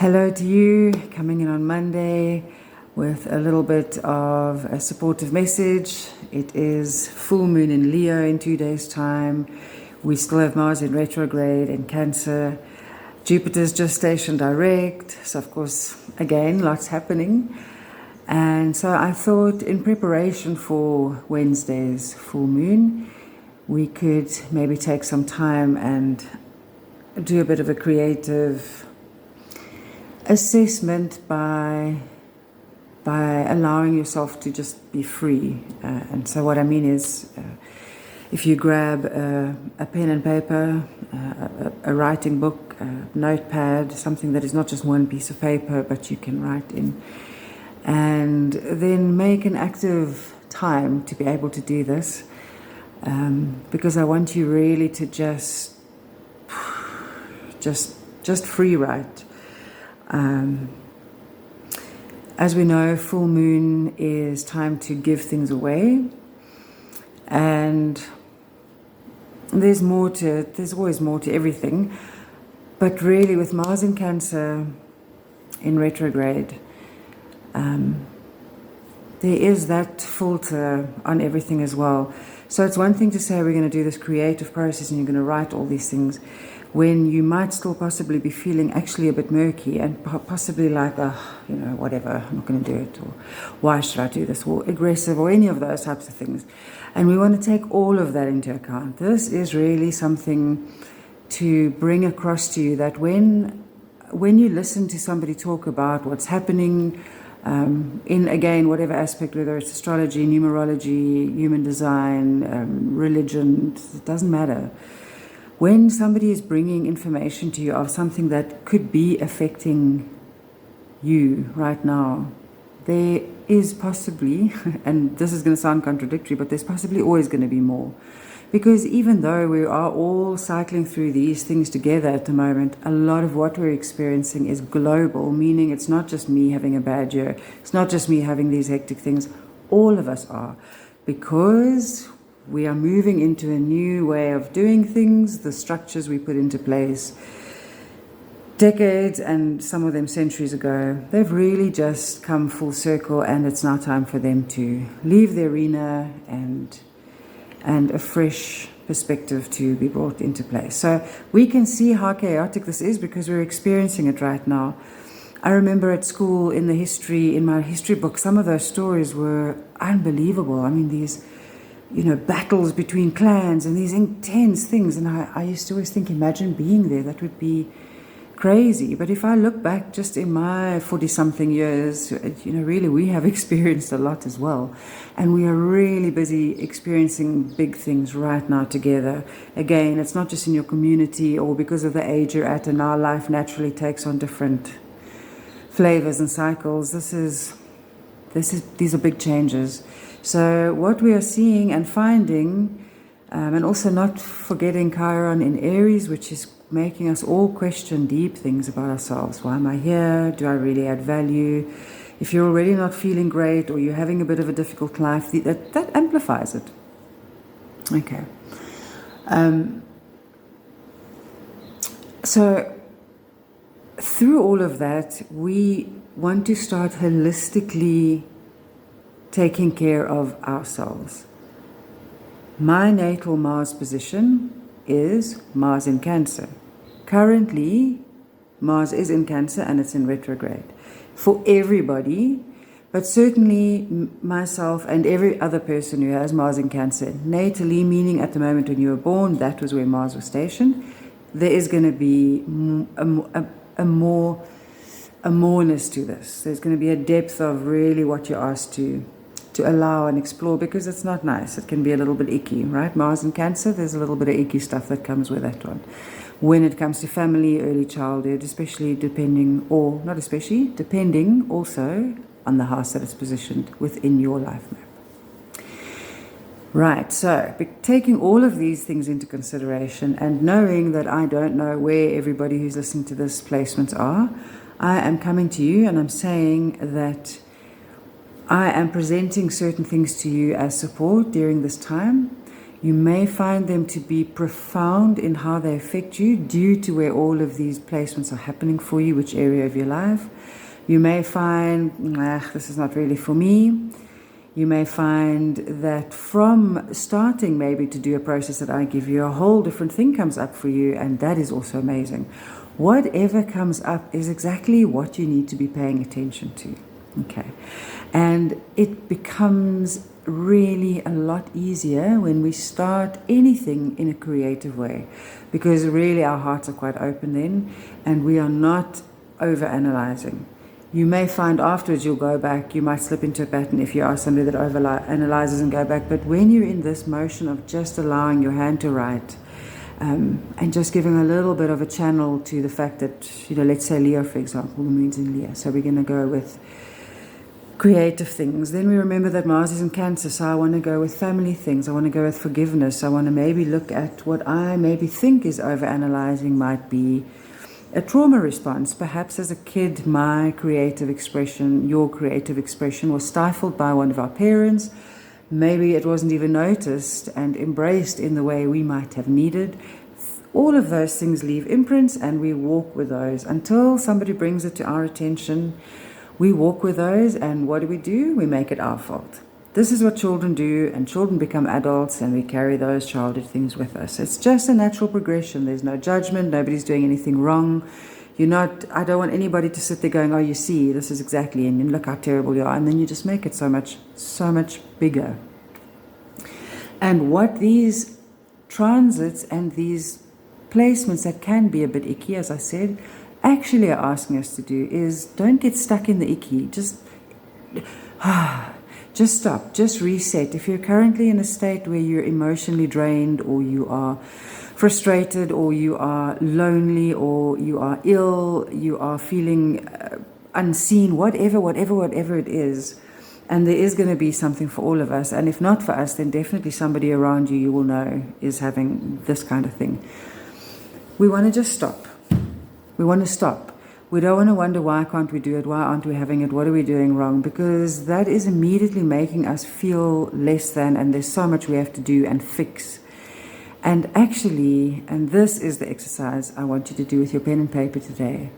Hello to you, coming in on Monday with a little bit of a supportive message. It is full moon in Leo in 2 days' time. We still have Mars in retrograde in Cancer. Jupiter's just stationed direct. So, of course, again, lots happening. And so I thought in preparation for Wednesday's full moon, we could maybe take some time and do a bit of a creative assessment by allowing yourself to just be free. And so what I mean is, if you grab a pen and paper, a writing book, a notepad, something that is not just one piece of paper, but you can write in, and then make an active time to be able to do this, because I want you really to just free write. As we know, full moon is time to give things away, and there's more to it. There's always more to everything, but really with Mars in Cancer in retrograde, there is that filter on everything as well. So it's one thing to say we're going to do this creative process and you're going to write all these things, when you might still possibly be feeling actually a bit murky and possibly like, whatever, I'm not going to do it, or why should I do this, or aggressive, or any of those types of things. And we want to take all of that into account. This is really something to bring across to you, that when you listen to somebody talk about what's happening, in, again, whatever aspect, whether it's astrology, numerology, human design, religion, it doesn't matter. When somebody is bringing information to you of something that could be affecting you right now, there is possibly, and this is going to sound contradictory, but there's possibly always going to be more. Because even though we are all cycling through these things together at the moment, a lot of what we're experiencing is global, meaning it's not just me having a bad year, it's not just me having these hectic things, all of us are. Because we are moving into a new way of doing things, the structures we put into place decades and some of them centuries ago, they've really just come full circle, and it's now time for them to leave the arena and a fresh perspective to be brought into place. So we can see how chaotic this is because we're experiencing it right now. I remember at school in my history book, some of those stories were unbelievable. I mean, these battles between clans and these intense things. And I used to always think, imagine being there, that would be crazy. But if I look back just in my 40-something years, really we have experienced a lot as well. And we are really busy experiencing big things right now together. Again, it's not just in your community or because of the age you're at, and our life naturally takes on different flavors and cycles. These are big changes. So what we are seeing and finding, and also not forgetting Chiron in Aries, which is making us all question deep things about ourselves. Why am I here? Do I really add value? If you're already not feeling great, or you're having a bit of a difficult life, that amplifies it. Okay. So through all of that, we want to start holistically taking care of ourselves. My natal Mars position is Mars in Cancer. Currently, Mars is in Cancer and it's in retrograde. For everybody, but certainly myself and every other person who has Mars in Cancer, natally, meaning at the moment when you were born, that was where Mars was stationed, there is going to be a moreness to this. There's going to be a depth of really what you're asked to allow and explore, because it's not nice. It can be a little bit icky, right? Mars in Cancer, there's a little bit of icky stuff that comes with that one. When it comes to family, early childhood, depending also on the house that it's positioned within your life map. Right, so taking all of these things into consideration and knowing that I don't know where everybody who's listening to this placements are, I am coming to you and I'm saying that I am presenting certain things to you as support during this time. You may find them to be profound in how they affect you due to where all of these placements are happening for you, which area of your life. You may find, this is not really for me. You may find that from starting maybe to do a process that I give you, a whole different thing comes up for you, and that is also amazing. Whatever comes up is exactly what you need to be paying attention to. Okay. And it becomes really a lot easier when we start anything in a creative way, because really our hearts are quite open then, and we are not over-analyzing. You may find afterwards you'll go back, you might slip into a pattern if you are somebody that over-analyzes and go back, but when you're in this motion of just allowing your hand to write, and just giving a little bit of a channel to the fact that, let's say Leo, for example, the moon's in Leo, so we're going to go with creative things. Then we remember that Mars is in Cancer, so I want to go with family things. I want to go with forgiveness. I want to maybe look at what I maybe think is overanalyzing might be a trauma response. Perhaps as a kid, my creative expression, your creative expression, was stifled by one of our parents. Maybe it wasn't even noticed and embraced in the way we might have needed. All of those things leave imprints, and we walk with those until somebody brings it to our attention. We walk with those, and what do? We make it our fault. This is what children do, and children become adults, and we carry those childhood things with us. It's just a natural progression. There's no judgment. Nobody's doing anything wrong. I don't want anybody to sit there going, oh, you see, this is exactly, and look how terrible you are, and then you just make it so much bigger. And what these transits and these placements that can be a bit icky, as I said, actually are asking us to do is don't get stuck in the icky. Just stop, just reset. If you're currently in a state where you're emotionally drained, or you are frustrated, or you are lonely, or you are ill, you are feeling unseen, whatever it is, and there is going to be something for all of us, and if not for us, then definitely somebody around you will know is having this kind of thing. We want to just stop. We want to stop. We don't want to wonder, why can't we do it? Why aren't we having it? What are we doing wrong? Because that is immediately making us feel less than, and there's so much we have to do and fix. And actually, and this is the exercise I want you to do with your pen and paper today,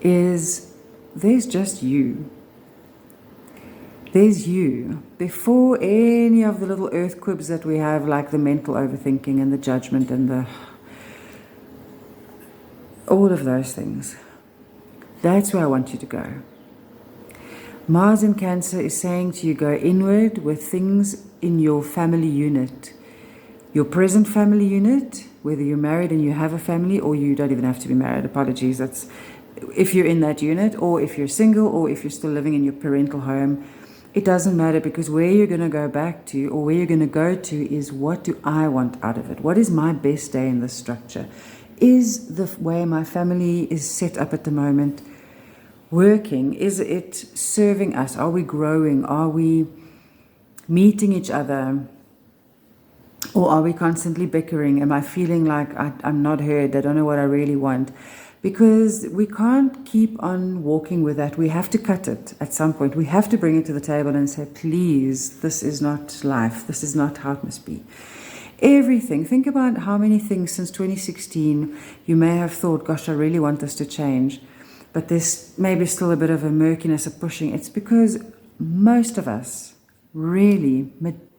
is there's just you. There's you. Before any of the little earth quibs that we have, like the mental overthinking and the judgment and all of those things. That's where I want you to go. Mars in Cancer is saying to you, go inward with things in your family unit. Your present family unit, whether you're married and you have a family, or you don't even have to be married, apologies, that's if you're in that unit, or if you're single, or if you're still living in your parental home, it doesn't matter, because where you're going to go back to, or where you're going to go to, is what do I want out of it? What is my best day in this structure? Is the way my family is set up at the moment working? Is it serving us? Are we growing? Are we meeting each other? Or are we constantly bickering? Am I feeling like I'm not heard? I don't know what I really want? Because we can't keep on walking with that. We have to cut it at some point. We have to bring it to the table and say, please, this is not life. This is not how it must be. Everything. Think about how many things since 2016 you may have thought, gosh, I really want this to change, but there's maybe still a bit of a murkiness of pushing. It's because most of us, really,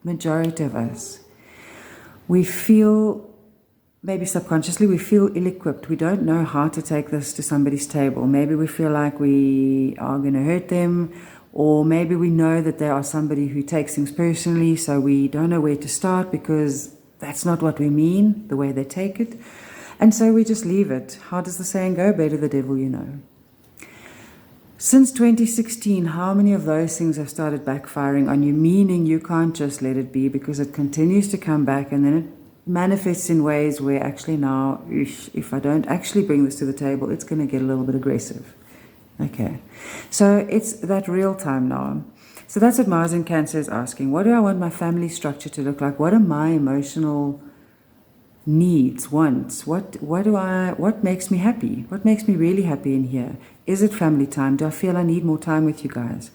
majority of us, we feel, maybe subconsciously, we feel ill-equipped. We don't know how to take this to somebody's table. Maybe we feel like we are going to hurt them, or maybe we know that they are somebody who takes things personally, so we don't know where to start because that's not what we mean, the way they take it. And so we just leave it. How does the saying go? Better the devil you know. Since 2016, how many of those things have started backfiring on you, meaning you can't just let it be, because it continues to come back, and then it manifests in ways where actually now, if I don't actually bring this to the table, it's going to get a little bit aggressive. Okay. So it's that real time now. So that's what Mars in Cancer is asking. What do I want my family structure to look like? What are my emotional needs, wants? What makes me happy? What makes me really happy in here? Is it family time? Do I feel I need more time with you guys?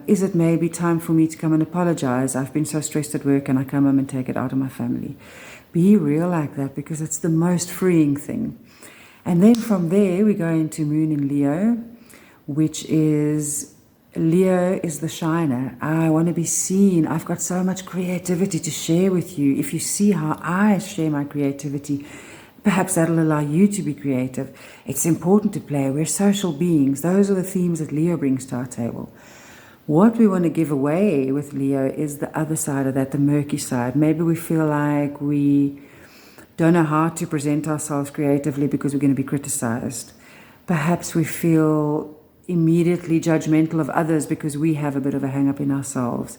Is it maybe time for me to come and apologize? I've been so stressed at work and I come home and take it out on my family. Be real like that, because it's the most freeing thing. And then from there, we go into Moon in Leo, which is, Leo is the shiner. I want to be seen. I've got so much creativity to share with you. If you see how I share my creativity, perhaps that'll allow you to be creative. It's important to play. We're social beings. Those are the themes that Leo brings to our table. What we want to give away with Leo is the other side of that, the murky side. Maybe we feel like we don't know how to present ourselves creatively because we're going to be criticized. Perhaps we feel immediately judgmental of others because we have a bit of a hang-up in ourselves.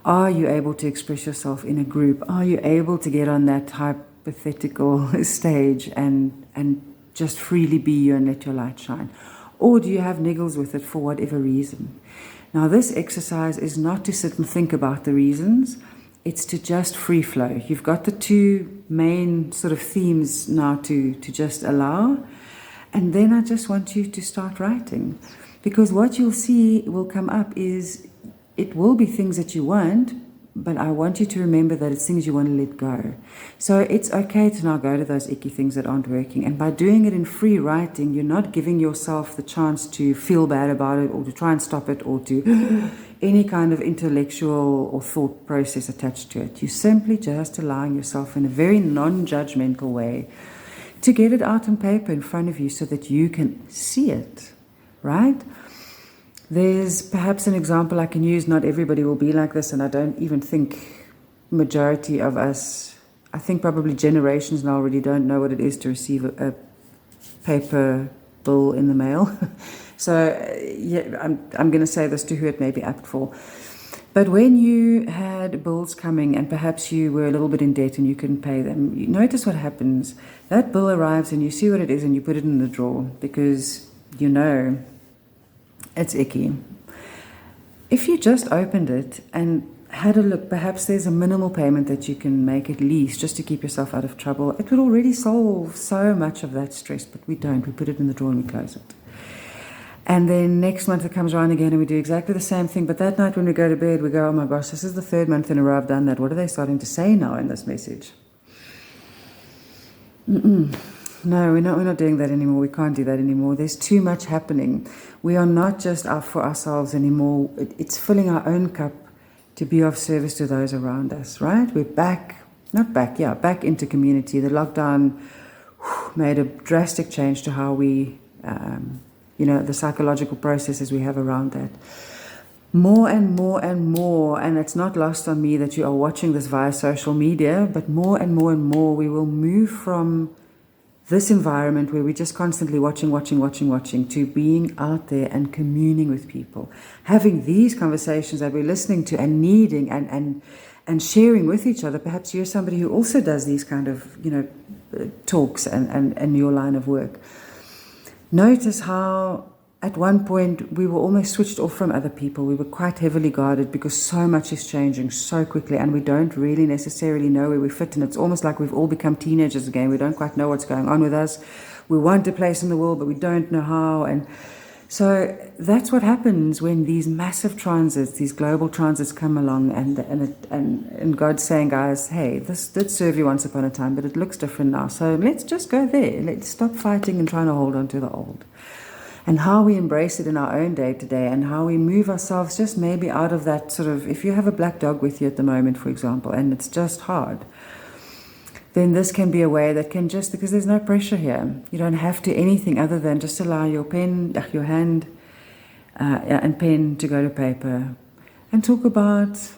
Are you able to express yourself in a group? Are you able to get on that hypothetical stage and just freely be you and let your light shine? Or do you have niggles with it for whatever reason? Now, this exercise is not to sit and think about the reasons. It's to just free flow. You've got the two main sort of themes now to just allow. And then I just want you to start writing. Because what you'll see will come up is, it will be things that you want, but I want you to remember that it's things you want to let go. So it's okay to now go to those icky things that aren't working. And by doing it in free writing, you're not giving yourself the chance to feel bad about it or to try and stop it or to any kind of intellectual or thought process attached to it. You're simply just allowing yourself in a very non-judgmental way to get it out on paper in front of you so that you can see it, right? There's perhaps an example I can use. Not everybody will be like this, and I don't even think majority of us, I think probably generations now already don't know what it is to receive a paper bill in the mail. So yeah, I'm going to say this to who it may be apt for. But when you had bills coming and perhaps you were a little bit in debt and you couldn't pay them, you notice what happens. That bill arrives and you see what it is and you put it in the drawer because you know it's icky. If you just opened it and had a look, perhaps there's a minimal payment that you can make at least just to keep yourself out of trouble. It would already solve so much of that stress, but we don't. We put it in the drawer and we close it. And then next month it comes around again and we do exactly the same thing. But that night when we go to bed, we go, oh my gosh, this is the third month in a row I've done that. What are they starting to say now in this message? No, we're not doing that anymore. We can't do that anymore. There's too much happening. We are not just out for ourselves anymore. It's filling our own cup to be of service to those around us, right? We're back into community. The lockdown made a drastic change to how we, the psychological processes we have around that. More and more and more, and it's not lost on me that you are watching this via social media, but more and more and more we will move from this environment where we're just constantly watching to being out there and communing with people, having these conversations that we're listening to and needing and sharing with each other. Perhaps you're somebody who also does these kind of talks and your line of work. Notice how at one point we were almost switched off from other people. We were quite heavily guarded because so much is changing so quickly and we don't really necessarily know where we fit, and it's almost like we've all become teenagers again. We don't quite know what's going on with us. We want a place in the world, but we don't know how. And so that's what happens when these massive transits, these global transits come along and God's saying, guys, hey, this did serve you once upon a time, but it looks different now. So let's just go there. Let's stop fighting and trying to hold on to the old. And how we embrace it in our own day-to-day and how we move ourselves just maybe out of that sort of, if you have a black dog with you at the moment, for example, and it's just hard, then this can be a way that can just, because there's no pressure here. You don't have to anything other than just allow your hand and pen to go to paper and talk about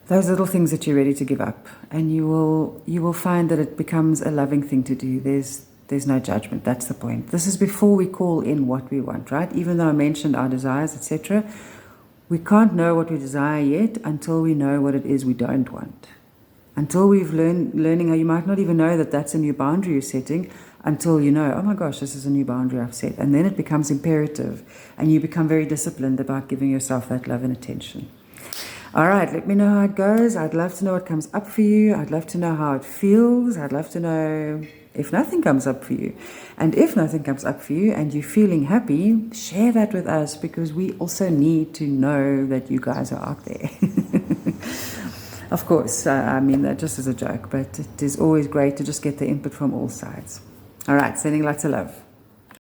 those little things that you're ready to give up. And you will find that it becomes a loving thing to do. There's no judgment. That's the point. This is before we call in what we want, right? Even though I mentioned our desires, etc., we can't know what we desire yet until we know what it is we don't want. Until we've learning how you might not even know that that's a new boundary you're setting until you know, oh my gosh, this is a new boundary I've set. And then it becomes imperative and you become very disciplined about giving yourself that love and attention. All right, let me know how it goes. I'd love to know what comes up for you. I'd love to know how it feels. I'd love to know if nothing comes up for you. And if nothing comes up for you and you're feeling happy, share that with us, because we also need to know that you guys are out there. Of course, I mean that just as a joke, but it is always great to just get the input from all sides. All right, sending lots of love.